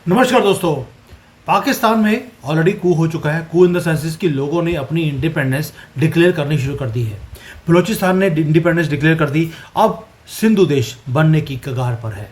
नमस्कार दोस्तों। पाकिस्तान में ऑलरेडी कू हो चुका है। कू इन द सेंसेस कि लोगों ने अपनी इंडिपेंडेंस डिक्लेयर करनी शुरू कर दी है। बलूचिस्तान ने इंडिपेंडेंस डिक्लेयर कर दी, अब सिंधु देश बनने की कगार पर है।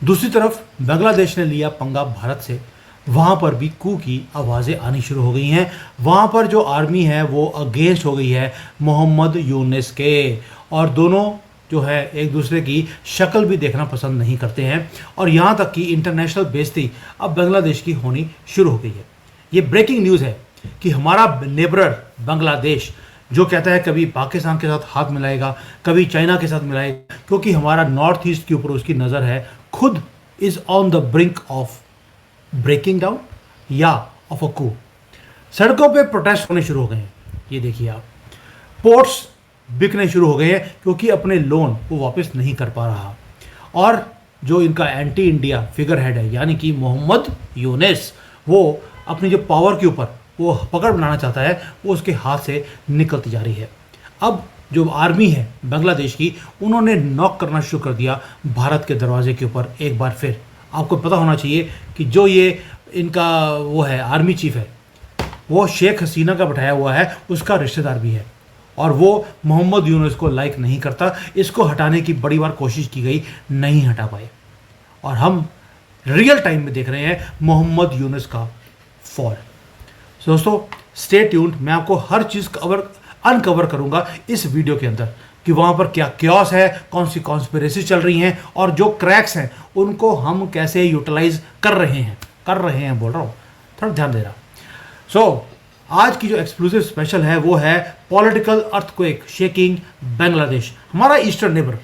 दूसरी तरफ बांग्लादेश ने लिया पंगा भारत से, वहाँ पर भी कू की आवाज़ें आनी शुरू हो गई हैं। वहाँ पर जो आर्मी है वो अगेंस्ट हो गई है मोहम्मद यूनिस के, और दोनों जो है एक दूसरे की शक्ल भी देखना पसंद नहीं करते हैं, और यहाँ तक कि इंटरनेशनल बेइज्जती अब बांग्लादेश की होनी शुरू हो गई है। ये ब्रेकिंग न्यूज़ है कि हमारा नेबरर बांग्लादेश जो कहता है कभी पाकिस्तान के साथ हाथ मिलाएगा, कभी चाइना के साथ मिलाएगा, क्योंकि हमारा नॉर्थ ईस्ट के ऊपर उसकी नज़र है, खुद is on the brink of breaking down या ऑफ अ कू। सड़कों पे प्रोटेस्ट होने शुरू हो गए हैं। ये देखिए आप, पोर्ट्स बिकने शुरू हो गए हैं क्योंकि अपने लोन वो वापस नहीं कर पा रहा, और जो इनका एंटी इंडिया फिगर हेड है यानी कि मोहम्मद यूनिस, वो अपनी जो पावर के ऊपर वो पकड़ बनाना चाहता है, वो उसके हाथ से निकलती जा रही है। अब जो आर्मी है बांग्लादेश की, उन्होंने नॉक करना शुरू कर दिया भारत के दरवाजे के ऊपर एक बार फिर। आपको पता होना चाहिए कि जो ये इनका वो है आर्मी चीफ है, वो शेख हसीना का बैठाया हुआ है, उसका रिश्तेदार भी है, और वो मोहम्मद यूनुस को लाइक नहीं करता। इसको हटाने की बड़ी बार कोशिश की गई, नहीं हटा पाए, और हम रियल टाइम में देख रहे हैं मोहम्मद यूनुस का फॉल। दोस्तों स्टे ट्यून्ड, मैं आपको हर चीज़ अनकवर करूंगा इस वीडियो के अंदर कि वहाँ पर क्या क्योस है, कौन सी कॉन्स्पिरेसी चल रही हैं, और जो क्रैक्स हैं उनको हम कैसे यूटिलाइज कर रहे हैं बोल रहा हूँ, थोड़ा ध्यान दे रहा। आज की जो एक्सक्लूसिव स्पेशल है वो है पॉलिटिकल अर्थक्वेक शेकिंग बांग्लादेश। हमारा ईस्टर्न नेबर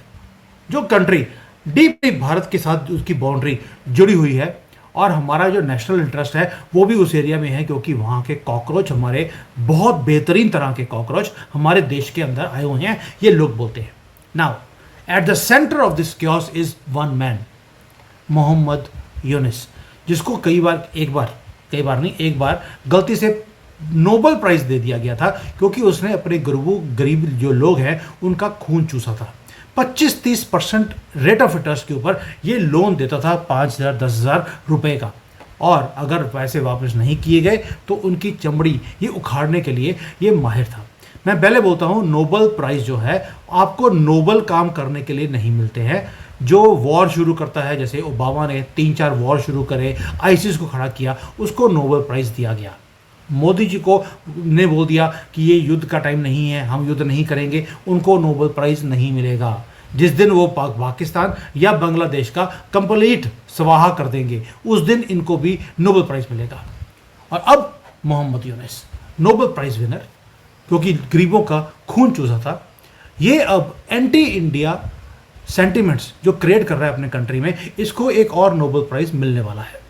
जो कंट्री डीपली भारत के साथ उसकी बाउंड्री जुड़ी हुई है, और हमारा जो नेशनल इंटरेस्ट है वो भी उस एरिया में है, क्योंकि वहाँ के कॉकरोच, हमारे बहुत बेहतरीन तरह के कॉकरोच हमारे देश के अंदर आए हुए हैं, ये लोग बोलते हैं। Now at the centre of this chaos is one man, Mohammad Yunus, जिसको एक बार गलती से नोबेल प्राइज दे दिया गया था, क्योंकि उसने अपने गरीब जो लोग हैं उनका खून चूसा था। 25-30% रेट ऑफ इंटरेस्ट के ऊपर ये लोन देता था, 5,000 10,000 रुपए का, और अगर पैसे वापस नहीं किए गए तो उनकी चमड़ी ये उखाड़ने के लिए ये माहिर था। मैं पहले बोलता हूँ, नोबेल प्राइज़ जो है आपको नोबल काम करने के लिए नहीं मिलते हैं। जो वॉर शुरू करता है, जैसे ओबामा ने 3-4 वॉर शुरू करे, आईसिस को खड़ा किया, उसको नोबेल प्राइज़ दिया गया। मोदी जी को ने बोल दिया कि ये युद्ध का टाइम नहीं है, हम युद्ध नहीं करेंगे, उनको नोबेल प्राइज़ नहीं मिलेगा। जिस दिन वो पाकिस्तान या बांग्लादेश का कंप्लीट स्वाहा कर देंगे, उस दिन इनको भी नोबेल प्राइज़ मिलेगा। और अब Mohammad Yunus Nobel prize winner, क्योंकि गरीबों का खून चूसा था, ये अब एंटी इंडिया सेंटिमेंट्स जो क्रिएट कर रहा है अपने कंट्री में, इसको एक और नोबेल प्राइज़ मिलने वाला है।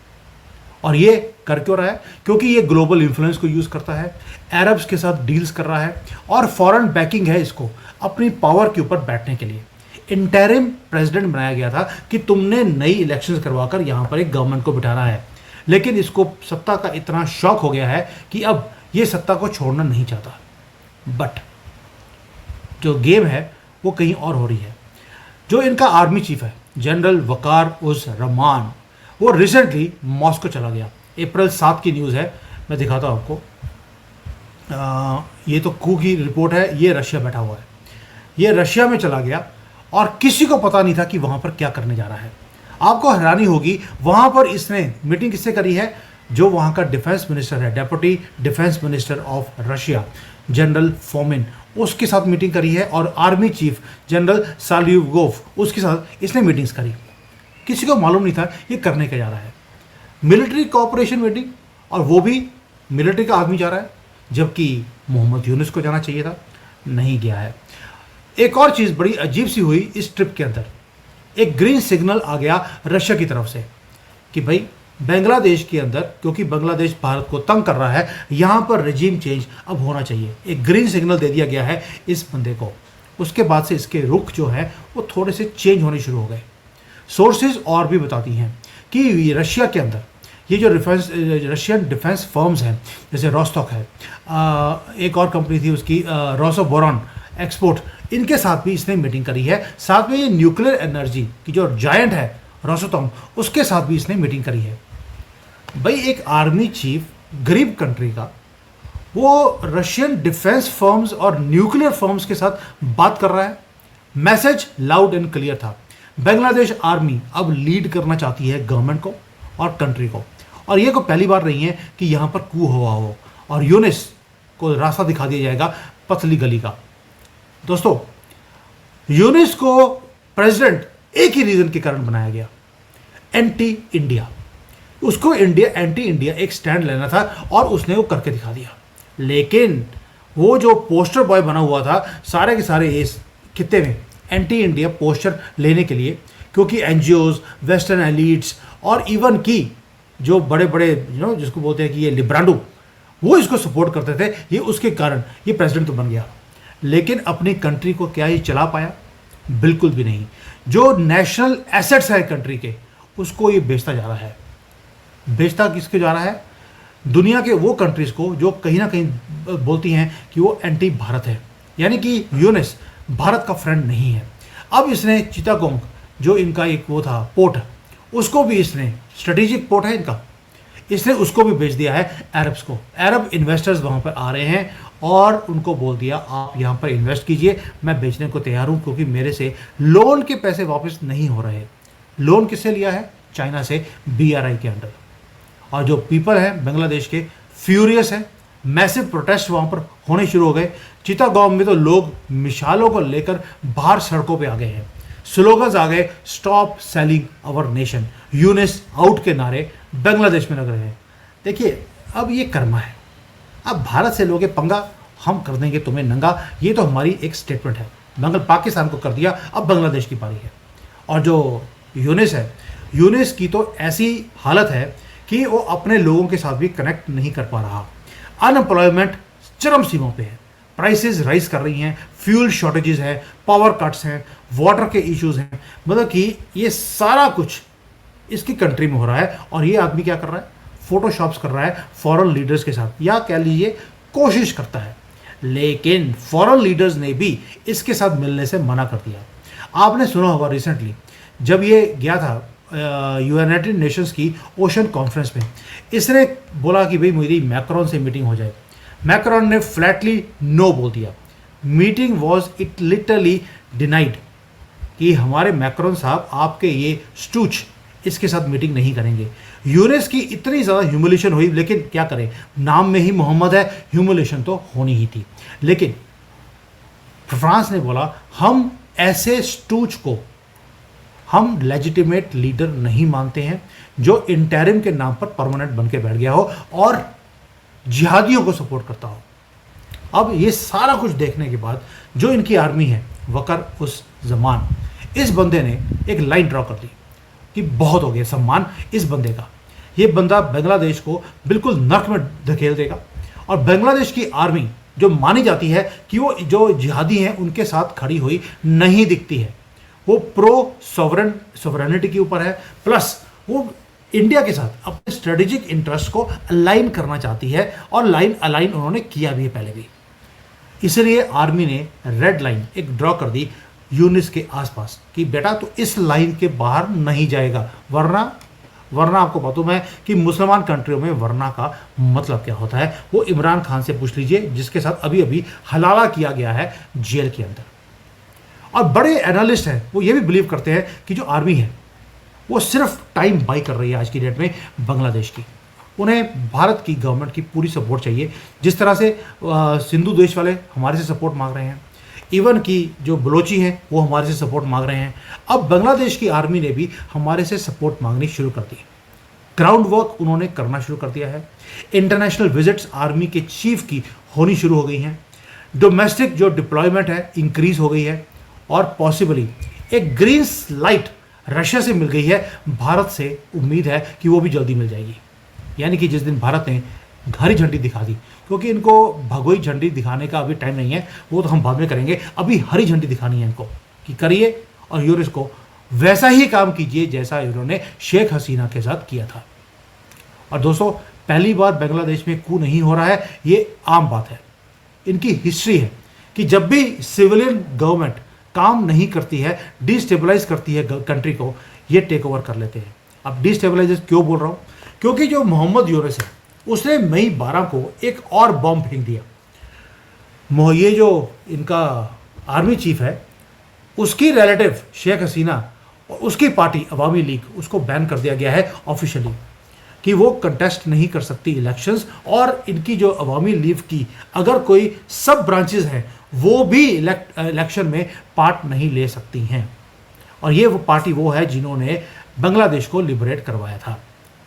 और ये कर क्यों रहा है? क्योंकि ये ग्लोबल इन्फ्लुएंस को यूज़ करता है, अरब्स के साथ डील्स कर रहा है, और फॉरेन बैकिंग है इसको अपनी पावर के ऊपर बैठने के लिए। इंटरिम प्रेसिडेंट बनाया गया था कि तुमने नई इलेक्शंस करवाकर यहाँ पर एक गवर्नमेंट को बिठाना है, लेकिन इसको सत्ता का इतना शौक हो गया है कि अब ये सत्ता को छोड़ना नहीं चाहता। बट जो गेम है वो कहीं और हो रही है। जो इनका आर्मी चीफ है जनरल वकार उस रहमान, वो रिसेंटली मॉस्को चला गया। अप्रैल 7 की न्यूज़ है, मैं दिखाता हूँ आपको। ये तो कू की रिपोर्ट है, ये रशिया बैठा हुआ है, ये रशिया में चला गया, और किसी को पता नहीं था कि वहाँ पर क्या करने जा रहा है। आपको हैरानी होगी, वहाँ पर इसने मीटिंग किससे करी है? जो वहाँ का डिफेंस मिनिस्टर है, deputy defence minister of Russia general Fomin, उसके साथ मीटिंग करी है, और आर्मी चीफ जनरल सालिवगोव, उसके साथ इसने मीटिंग्स करी। किसी को मालूम नहीं था ये करने क्या जा रहा है। मिलिट्री कोऑपरेशन मीटिंग, और वो भी मिलिट्री का आदमी जा रहा है, जबकि मोहम्मद यूनुस को जाना चाहिए था, नहीं गया है। एक और चीज़ बड़ी अजीब सी हुई इस ट्रिप के अंदर, एक ग्रीन सिग्नल आ गया रशिया की तरफ से कि भाई बांग्लादेश के अंदर, क्योंकि बांग्लादेश भारत को तंग कर रहा है, यहाँ पर रजीम चेंज अब होना चाहिए। एक ग्रीन सिग्नल दे दिया गया है इस बंदे को। उसके बाद से इसके रुख जो है वो थोड़े से चेंज होने शुरू हो गए। सोर्सेज और भी बताती हैं कि रशिया के अंदर ये जो रशियन डिफेंस फर्म्स हैं, जैसे रोस्टॉक है, एक और कंपनी थी उसकी रोसोबोरॉन एक्सपोर्ट, इनके साथ भी इसने मीटिंग करी है। साथ में ये न्यूक्लियर एनर्जी की जो जायंट है रोसोटोम, उसके साथ भी इसने मीटिंग करी है। भाई एक आर्मी चीफ गरीब कंट्री का, वो रशियन डिफेंस फर्म्स और न्यूक्लियर फर्म्स के साथ बात कर रहा है। मैसेज लाउड एंड क्लियर था। बांग्लादेश आर्मी अब लीड करना चाहती है गवर्नमेंट को और कंट्री को, और ये को पहली बार नहीं है कि यहां पर कू हुआ हो और यूनिस को रास्ता दिखा दिया जाएगा पतली गली का। दोस्तों, यूनिस को प्रेसिडेंट एक ही रीजन के कारण बनाया गया, एंटी इंडिया। उसको इंडिया एंटी इंडिया एक स्टैंड लेना था और उसने वो करके दिखा दिया। लेकिन वो जो पोस्टर बॉय बना हुआ था सारे के सारे इस खित्ते में एंटी इंडिया पोस्टर लेने के लिए, क्योंकि एनजीओज, वेस्टर्न एलीट्स और इवन की जो बड़े बड़े जिसको बोलते हैं कि ये लिब्रांडो, वो इसको सपोर्ट करते थे। ये उसके कारण ये प्रेसिडेंट तो बन गया, लेकिन अपनी कंट्री को क्या ये चला पाया? बिल्कुल भी नहीं। जो नेशनल एसेट्स है कंट्री के, उसको ये बेचता जा रहा है। बेचता किसके जा रहा है? दुनिया के वो कंट्रीज को जो कहीं ना कहीं बोलती हैं कि वो एंटी भारत है, यानी कि यूनिस भारत का फ्रेंड नहीं है। अब इसने चिटागोंग, जो इनका एक वो था पोर्ट, उसको भी इसने, स्ट्रेटेजिक पोर्ट है इनका, इसने उसको भी बेच दिया है अरब्स को। अरब इन्वेस्टर्स वहाँ पर आ रहे हैं और उनको बोल दिया आप यहाँ पर इन्वेस्ट कीजिए, मैं बेचने को तैयार हूँ, क्योंकि मेरे से लोन के पैसे वापस नहीं हो रहे। लोन किससे लिया है? चाइना से, BRI के अंडर। और जो पीपल हैं बांग्लादेश के फ्यूरियस हैं, मैसिव प्रोटेस्ट वहाँ पर होने शुरू हो गए। चिटागोंग में तो लोग मिसालों को लेकर बाहर सड़कों पे आ गए हैं। स्लोगन्स आ गए, stop selling our nation, Yunus out के नारे बांग्लादेश में लग रहे हैं। देखिए, अब ये कर्मा है। अब भारत से लोगे पंगा, हम कर देंगे तुम्हें नंगा, ये तो हमारी एक स्टेटमेंट है। पाकिस्तान को कर दिया, अब बांग्लादेश की पारी है। और जो यूनिस है, यूनिस की तो ऐसी हालत है कि वो अपने लोगों के साथ भी कनेक्ट नहीं कर पा रहा। अनएम्प्लॉयमेंट चरम सीमा पे है, प्राइसेस राइज कर रही हैं, फ्यूल शॉर्टेजेस हैं, पावर कट्स हैं, वाटर के इश्यूज हैं। मतलब कि ये सारा कुछ इसकी कंट्री में हो रहा है। और ये आदमी क्या कर रहा है? फोटोशॉप्स कर रहा है फॉरेन लीडर्स के साथ, या कह लीजिए कोशिश करता है। लेकिन फॉरेन लीडर्स ने भी इसके साथ मिलने से मना कर दिया। आपने सुना होगा रिसेंटली जब ये गया था यूनाइटेड नेशंस की ओशन कॉन्फ्रेंस में, इसने बोला कि भाई मेरी मैक्रोन से मीटिंग हो जाए। मैक्रोन ने फ्लैटली नो बोल दिया। Meeting was it literally denied कि हमारे मैक्रोन साहब आपके ये स्टूच इसके साथ मीटिंग नहीं करेंगे। यूनिस की इतनी ज़्यादा ह्यूमिलेशन हुई, लेकिन क्या करें, नाम में ही मोहम्मद है, ह्यूमिलेशन तो होनी ही थी। लेकिन फ्रांस ने बोला हम ऐसे स्टूच को हम लेजिटिमेट लीडर नहीं मानते हैं जो इंटरिम के नाम पर परमानेंट बन के बैठ गया हो और जिहादियों को सपोर्ट करता हो। अब ये सारा कुछ देखने के बाद जो इनकी आर्मी है, वकर उस जमान, इस बंदे ने एक लाइन ड्रॉ कर दी कि बहुत हो गया सम्मान इस बंदे का। ये बंदा बांग्लादेश को बिल्कुल नर्क में धकेल देगा। और बांग्लादेश की आर्मी जो मानी जाती है कि वो जो जिहादी हैं उनके साथ खड़ी हुई नहीं दिखती है, वो प्रो सॉवरेनिटी के ऊपर है, प्लस वो इंडिया के साथ अपने स्ट्रेटेजिक इंटरेस्ट को अलाइन करना चाहती है, और लाइन अलाइन उन्होंने किया भी है पहले भी। इसलिए आर्मी ने रेड लाइन एक ड्रॉ कर दी यूनिस के आसपास कि बेटा तो इस लाइन के बाहर नहीं जाएगा, वरना आपको मालूम है कि मुसलमान कंट्रियों में वरना का मतलब क्या होता है। वो इमरान खान से पूछ लीजिए, जिसके साथ अभी अभी हलाला किया गया है जेल के अंदर। और बड़े एनालिस्ट हैं, वो ये भी बिलीव करते हैं कि जो आर्मी है वो सिर्फ टाइम बाई कर रही है आज की डेट में बांग्लादेश की। उन्हें भारत की गवर्नमेंट की पूरी सपोर्ट चाहिए, जिस तरह से सिंधु देश वाले हमारे से सपोर्ट मांग रहे हैं, इवन की जो बलोची हैं वो हमारे से सपोर्ट मांग रहे हैं। अब बांग्लादेश की आर्मी ने भी हमारे से सपोर्ट मांगनी शुरू कर दी। ग्राउंड वर्क उन्होंने करना शुरू कर दिया है। इंटरनेशनल विजिट्स आर्मी के चीफ की होनी शुरू हो गई हैं। डोमेस्टिक जो डिप्लॉयमेंट है इंक्रीज हो गई है, और पॉसिबली एक ग्रीन लाइट रशिया से मिल गई है। भारत से उम्मीद है कि वो भी जल्दी मिल जाएगी, यानी कि जिस दिन भारत ने हरी झंडी दिखा दी, क्योंकि इनको भगोई झंडी दिखाने का अभी टाइम नहीं है, वो तो हम बाद में करेंगे। अभी हरी झंडी दिखानी है इनको कि करिए, और यूनिस को वैसा ही काम कीजिए जैसा इन्होंने शेख हसीना के साथ किया था। और दोस्तों, पहली बार बांग्लादेश में कू नहीं हो रहा है, ये आम बात है। इनकी हिस्ट्री है कि जब भी सिविलियन गवर्नमेंट काम नहीं करती है, डिस्टेबलाइज करती है कंट्री को, ये टेक ओवर कर लेते हैं। अब डिस्टेबलाइज क्यों बोल रहा हूँ? क्योंकि जो मोहम्मद यूनुस है उसने मई 12 को एक और बॉम्ब फेंक दिया। ये जो इनका आर्मी चीफ है उसकी रिलेटिव शेख हसीना और उसकी पार्टी अवामी लीग उसको बैन कर दिया गया है ऑफिशियली कि वो कंटेस्ट नहीं कर सकती इलेक्शंस, और इनकी जो अवामी लीग की अगर कोई सब ब्रांचेस हैं वो भी इलेक्शन में पार्ट नहीं ले सकती हैं। और ये वो पार्टी वो है जिन्होंने बांग्लादेश को लिबरेट करवाया था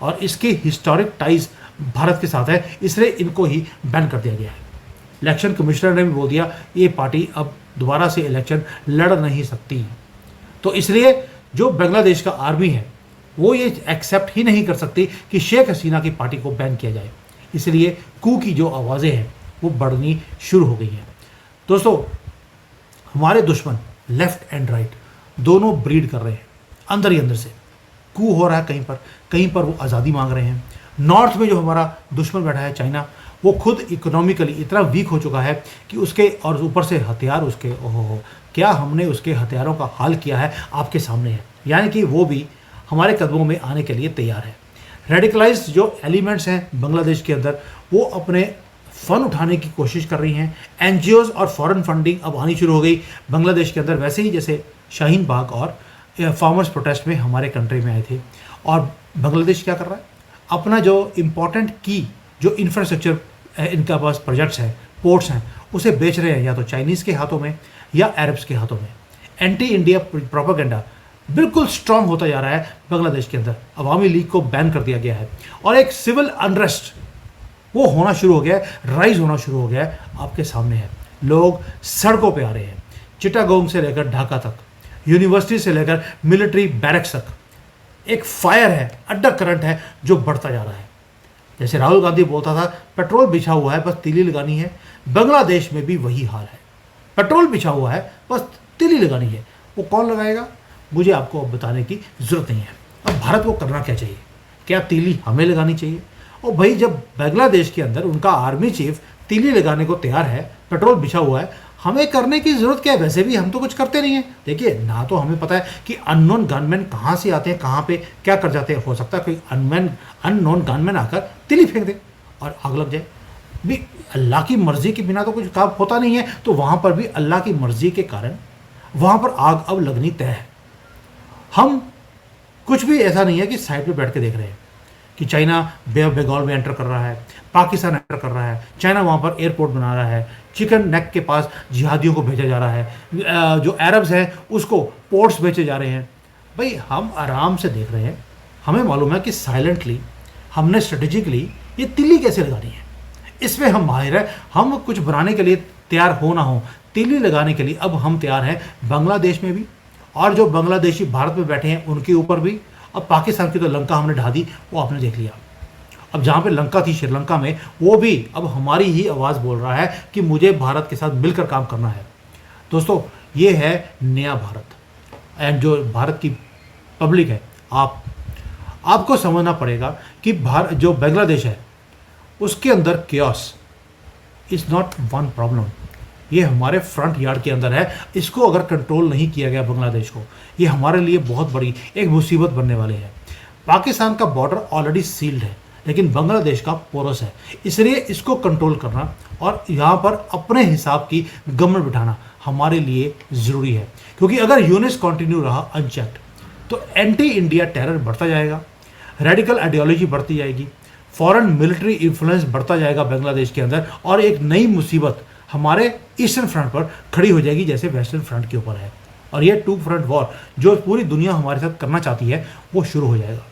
और इसकी हिस्टोरिक टाइज भारत के साथ है, इसलिए इनको ही बैन कर दिया गया है। इलेक्शन कमिश्नर ने भी बोल दिया ये पार्टी अब दोबारा से इलेक्शन लड़ नहीं सकती। तो इसलिए जो बांग्लादेश का आर्मी है वो ये एक्सेप्ट ही नहीं कर सकती कि शेख हसीना की पार्टी को बैन किया जाए, इसलिए कू की जो आवाज़ें हैं वो बढ़नी शुरू हो गई हैं। दोस्तों, हमारे दुश्मन लेफ्ट एंड राइट दोनों ब्रीड कर रहे हैं अंदर ही अंदर से। कू हो रहा है कहीं पर वो आज़ादी मांग रहे हैं। नॉर्थ में जो हमारा दुश्मन बैठा है चाइना, वो खुद इकोनॉमिकली इतना वीक हो चुका है कि उसके और ऊपर से हथियार उसके ओहो क्या हमने उसके हथियारों का हाल किया है आपके सामने है, यानी कि वो भी हमारे कदमों में आने के लिए तैयार है। रेडिकलाइज्ड जो एलिमेंट्स हैं बांग्लादेश के अंदर वो अपने फ़न उठाने की कोशिश कर रही हैं। एनजीओज़ और फॉरेन फंडिंग अब आनी शुरू हो गई बांग्लादेश के अंदर, वैसे ही जैसे शाहीन बाग और फार्मर्स प्रोटेस्ट में हमारे कंट्री में आए थे। और बांग्लादेश क्या कर रहा है, अपना जो इम्पोर्टेंट की जो इंफ्रास्ट्रक्चर इनका पास प्रोजेक्ट्स हैं, पोर्ट्स हैं, उसे बेच रहे हैं या तो चाइनीज़ के हाथों में या अरब्स के हाथों में। एंटी इंडिया प्रोपेगेंडा बिल्कुल स्ट्रांग होता जा रहा है बांग्लादेश के अंदर। अवामी लीग को बैन कर दिया गया है और एक सिविल अनरेस्ट वो होना शुरू हो गया है, राइज होना शुरू हो गया है, आपके सामने है। लोग सड़कों पे आ रहे हैं, चिटागोंग से लेकर ढाका तक, यूनिवर्सिटी से लेकर मिलिट्री बैरक्स तक एक फायर है, अड्डा करंट है जो बढ़ता जा रहा है। जैसे राहुल गांधी बोलता था पेट्रोल बिछा हुआ है बस तीली लगानी है, बांग्लादेश में भी वही हाल है। पेट्रोल बिछा हुआ है बस तीली लगानी है। वो कौन लगाएगा मुझे आपको अब बताने की ज़रूरत नहीं है। अब भारत को करना क्या चाहिए, क्या तीली हमें लगानी चाहिए? और भाई जब बांग्लादेश के अंदर उनका आर्मी चीफ तीली लगाने को तैयार है, पेट्रोल बिछा हुआ है, हमें करने की ज़रूरत क्या है? वैसे भी हम तो कुछ करते नहीं हैं। देखिए, ना तो हमें पता है कि अननोन गनमैन कहाँ से आते हैं, कहाँ पे क्या कर जाते हैं। हो सकता है कोई अननोन गनमैन आकर तीली फेंक दे और आग लग जाए। भी अल्लाह की मर्ज़ी के बिना तो कुछ काम होता नहीं है, तो वहाँ पर भी अल्लाह की मर्ज़ी के कारण वहाँ पर आग अब लगनी तय है। हम कुछ भी ऐसा नहीं है कि साइड पे बैठ के देख रहे हैं कि चाइना बे ऑफ बंगाल में एंटर कर रहा है, पाकिस्तान एंटर कर रहा है, चाइना वहाँ पर एयरपोर्ट बना रहा है, चिकन नेक के पास जिहादियों को भेजा जा रहा है, जो अरब्स हैं उसको पोर्ट्स बेचे जा रहे हैं। भाई हम आराम से देख रहे हैं, हमें मालूम है कि साइलेंटली हमने स्ट्रेटेजिकली ये तिल्ली कैसे लगानी है, इसमें हम माहिर हैं। हम कुछ बनाने के लिए तैयार हो ना हो, तिल्ली लगाने के लिए अब हम तैयार हैं बांग्लादेश में भी, और जो बांग्लादेशी भारत में बैठे हैं उनके ऊपर भी। अब पाकिस्तान की तो लंका हमने ढा दी, वो आपने देख लिया। अब जहाँ पे लंका थी श्रीलंका में, वो भी अब हमारी ही आवाज़ बोल रहा है कि मुझे भारत के साथ मिलकर काम करना है। दोस्तों, ये है नया भारत। एंड जो भारत की पब्लिक है, आपको समझना पड़ेगा कि जो बांग्लादेश है उसके अंदर chaos is not one problem. ये हमारे फ्रंट यार्ड के अंदर है। इसको अगर कंट्रोल नहीं किया गया बांग्लादेश को, ये हमारे लिए बहुत बड़ी एक मुसीबत बनने वाली है। पाकिस्तान का बॉर्डर ऑलरेडी सील्ड है, लेकिन बांग्लादेश का पोरस है, इसलिए इसको कंट्रोल करना और यहाँ पर अपने हिसाब की गवर्नमेंट बिठाना हमारे लिए ज़रूरी है। क्योंकि अगर यूनिस कंटिन्यू रहा अनचेक्ड तो एंटी इंडिया टेरर बढ़ता जाएगा, रेडिकल आइडियोलॉजी बढ़ती जाएगी, फॉरेन मिलिट्री इन्फ्लुएंस बढ़ता जाएगा बांग्लादेश के अंदर, और एक नई मुसीबत हमारे ईस्टर्न फ्रंट पर खड़ी हो जाएगी जैसे वेस्टर्न फ्रंट के ऊपर है। और ये टू फ्रंट वॉर जो पूरी दुनिया हमारे साथ करना चाहती है वो शुरू हो जाएगा।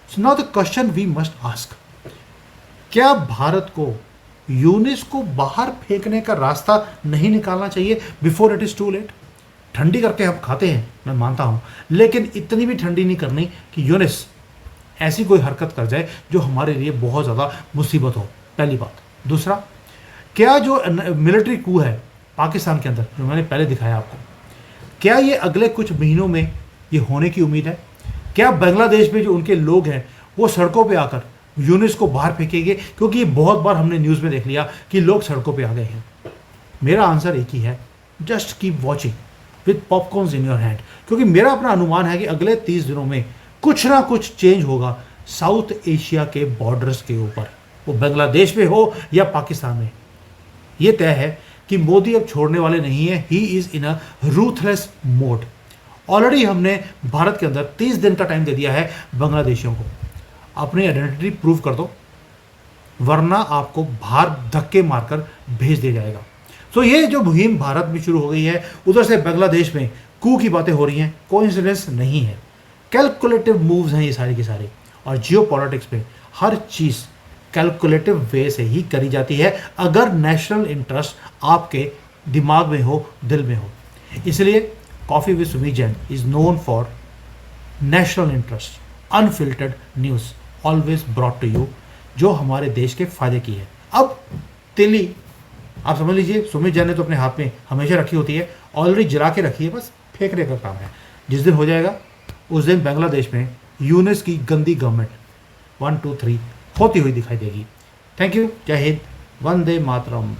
So now the question we must ask, क्या भारत को यूनिस को बाहर फेंकने का रास्ता नहीं निकालना चाहिए before it is too late? ठंडी करके हम खाते हैं, मैं मानता हूँ, लेकिन इतनी भी ठंडी नहीं करनी कि यूनिस ऐसी कोई हरकत कर जाए जो हमारे लिए बहुत ज़्यादा मुसीबत हो, पहली बात। दूसरा, क्या जो मिलिट्री कू है पाकिस्तान के अंदर जो मैंने पहले दिखाया आपको, क्या ये अगले कुछ महीनों में ये होने की उम्मीद है? क्या बांग्लादेश में जो उनके लोग हैं वो सड़कों पे आकर यूनिस को बाहर फेंकेंगे? क्योंकि बहुत बार हमने न्यूज़ में देख लिया कि लोग सड़कों पे आ गए हैं। मेरा आंसर एक ही है, just keep watching with popcorns in your hand. क्योंकि मेरा अपना अनुमान है कि अगले 30 दिनों में कुछ ना कुछ चेंज होगा साउथ एशिया के बॉर्डर्स के ऊपर, वो बांग्लादेश में हो या पाकिस्तान में। ये तय है कि मोदी अब छोड़ने वाले नहीं है, he is in a ruthless mode. Already हमने भारत के अंदर 30 दिन का टाइम दे दिया है बांग्लादेशियों को, अपनी आइडेंटिटी प्रूव कर दो वरना आपको बाहर धक्के मारकर भेज दिया जाएगा। तो ये जो मुहिम भारत में शुरू हो गई है, उधर से बांग्लादेश में कू की बातें हो रही हैं, कोइंसिडेंस नहीं है, कैलकुलेटिव मूव्स हैं ये सारी की सारी। और जियो पॉलिटिक्स में हर चीज़ कैलकुलेटिव वे से ही करी जाती है अगर नेशनल इंटरेस्ट आपके दिमाग में हो, दिल में हो। इसलिए coffee with Sumit Jain is known for national interest, unfiltered news always brought to you, जो हमारे देश के फायदे की है। अब तिली आप समझ लीजिए, सुमित जैन ने तो अपने हाथ में हमेशा रखी होती है, ऑलरेडी जला के रखी है, बस फेंकने का काम है। जिस दिन हो जाएगा उस दिन बांग्लादेश में यूनिस की गंदी गवर्नमेंट 1 2 3 होती हुई दिखाई देगी। थैंक यू, जय हिंद, वंदे मातरम।